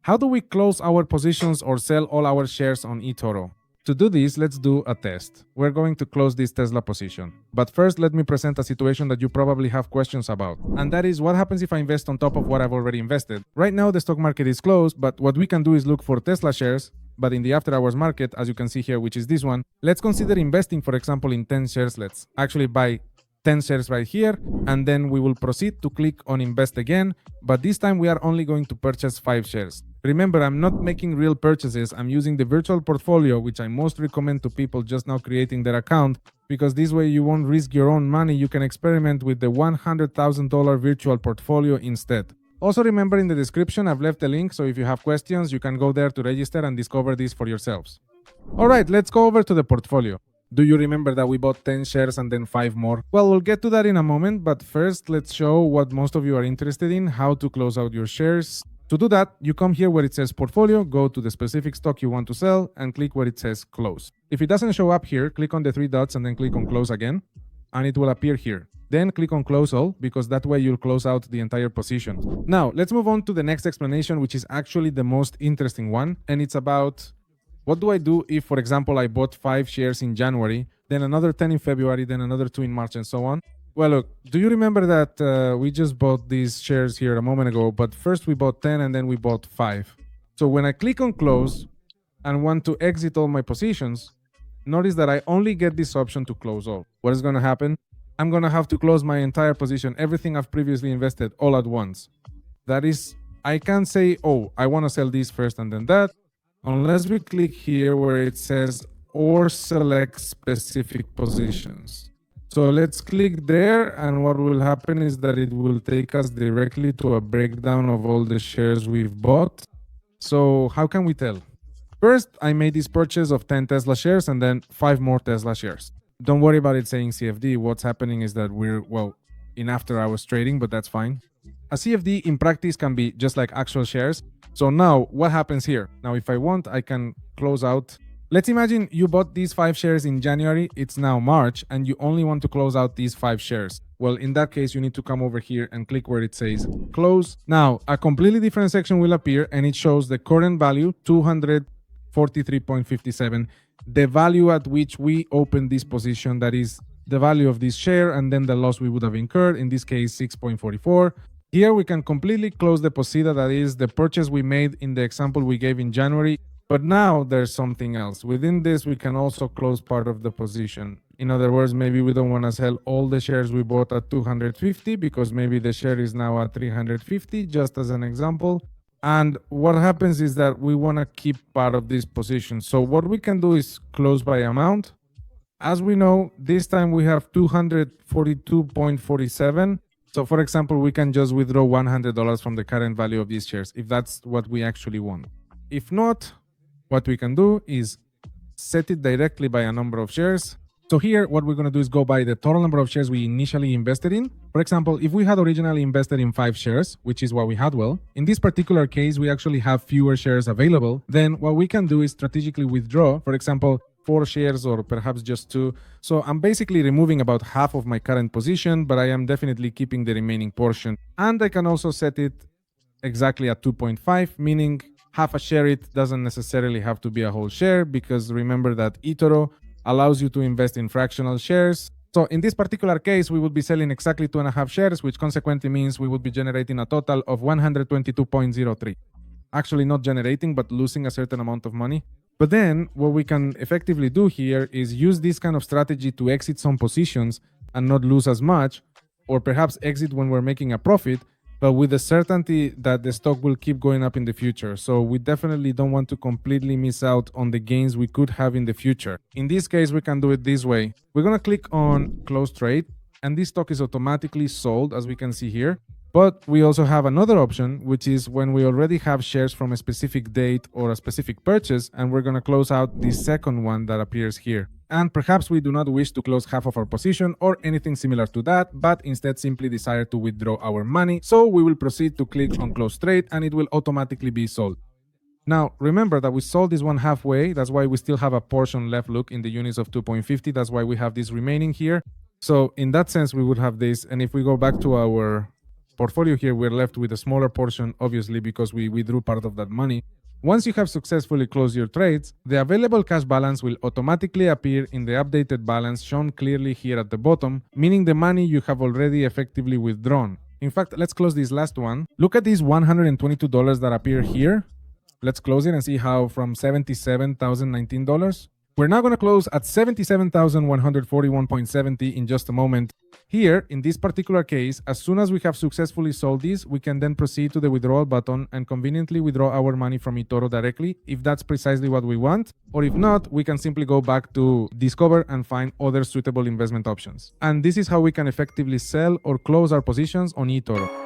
How do we close our positions or sell all our shares on eToro? To do this, let's do a test. We're going to close this Tesla position. But first, let me present a situation that you probably have questions about. And that is, what happens if I invest on top of what I've already invested? Right now, the stock market is closed, but what we can do is look for Tesla shares. But in the after hours market, as you can see here, which is this one, let's consider investing, for example, in 10 shares. Let's actually buy 10 shares right here, and then we will proceed to click on invest again, but this time we are only going to purchase 5 shares. Remember, I'm not making real purchases, I'm using the virtual portfolio, which I most recommend to people just now creating their account, because this way you won't risk your own money, you can experiment with the $100,000 virtual portfolio instead. Also remember, in the description I've left a link, so if you have questions, you can go there to register and discover this for yourselves. Alright, let's go over to the portfolio. Do you remember that we bought 10 shares and then 5 more? Well, we'll get to that in a moment, but first let's show what most of you are interested in, how to close out your shares. To do that, you come here where it says portfolio, go to the specific stock you want to sell, and click where it says close. If it doesn't show up here, click on the 3 dots and then click on close again, and it will appear here. Then click on close all, because that way you'll close out the entire position. Now, let's move on to the next explanation, which is actually the most interesting one, and it's about what do I do if, for example, I bought 5 shares in January, then another 10 in February, then another 2 in March, and so on? Well, look, do you remember that we just bought these shares here a moment ago, but first we bought 10 and then we bought 5. So when I click on close and want to exit all my positions, notice that I only get this option to close all. What is going to happen? I'm going to have to close my entire position, everything I've previously invested, all at once. That is, I can't say, oh, I want to sell this first and then that, unless we click here where it says or select specific positions. So let's click there, and what will happen is that it will take us directly to a breakdown of all the shares we've bought. So how can we tell? First, I made this purchase of 10 Tesla shares and then 5 more Tesla shares. Don't worry about it saying CFD. What's happening is that we're, well, in after hours trading, but that's fine. A CFD in practice can be just like actual shares. So now what happens here? Now, if I want, I can close out. Let's imagine you bought these 5 shares in January. It's now March, and you only want to close out these 5 shares. Well, in that case, you need to come over here and click where it says close. Now, a completely different section will appear, and it shows the current value, 243.57, the value at which we opened this position, that is the value of this share, and then the loss we would have incurred, in this case, 6.44. Here we can completely close the posita, that is the purchase we made in the example we gave in January. But now there's something else. Within this, we can also close part of the position. In other words, maybe we don't want to sell all the shares we bought at 250 because maybe the share is now at 350, just as an example. And what happens is that we want to keep part of this position. So what we can do is close by amount. As we know, this time we have 242.47. So for example, we can just withdraw $100 from the current value of these shares if that's what we actually want. If not, what we can do is set it directly by a number of shares. So here, what we're going to do is go by the total number of shares we initially invested in. For example, if we had originally invested in 5 shares, which is what we had, well, in this particular case, we actually have fewer shares available. Then what we can do is strategically withdraw, for example, 4 shares or perhaps just 2. So I'm basically removing about half of my current position, but I am definitely keeping the remaining portion. And I can also set it exactly at 2.5, meaning half a share. It doesn't necessarily have to be a whole share, because remember that eToro allows you to invest in fractional shares. So in this particular case, we would be selling exactly 2.5 shares, which consequently means we would be generating a total of 122.03. Actually not generating, but losing a certain amount of money. But then what we can effectively do here is use this kind of strategy to exit some positions and not lose as much, or perhaps exit when we're making a profit, but with the certainty that the stock will keep going up in the future. So we definitely don't want to completely miss out on the gains we could have in the future. In this case, we can do it this way. We're going to click on close trade, and this stock is automatically sold, as we can see here. But we also have another option, which is when we already have shares from a specific date or a specific purchase, and we're going to close out the second one that appears here. And perhaps we do not wish to close half of our position or anything similar to that, but instead simply desire to withdraw our money. So we will proceed to click on close trade, and it will automatically be sold. Now, remember that we sold this one halfway. That's why we still have a portion left, look, in the units of 2.50. That's why we have this remaining here. So in that sense, we would have this. And if we go back to our portfolio here, we're left with a smaller portion, obviously, because we withdrew part of that money. Once you have successfully closed your trades, the available cash balance will automatically appear in the updated balance shown clearly here at the bottom, meaning the money you have already effectively withdrawn. In fact, let's close this last one. Look at these $122 that appear here. Let's close it and see how from $77,019. We're now going to close at $77,141.70 in just a moment. Here, in this particular case, as soon as we have successfully sold these, we can then proceed to the withdrawal button and conveniently withdraw our money from eToro directly if that's precisely what we want. Or if not, we can simply go back to Discover and find other suitable investment options. And this is how we can effectively sell or close our positions on eToro.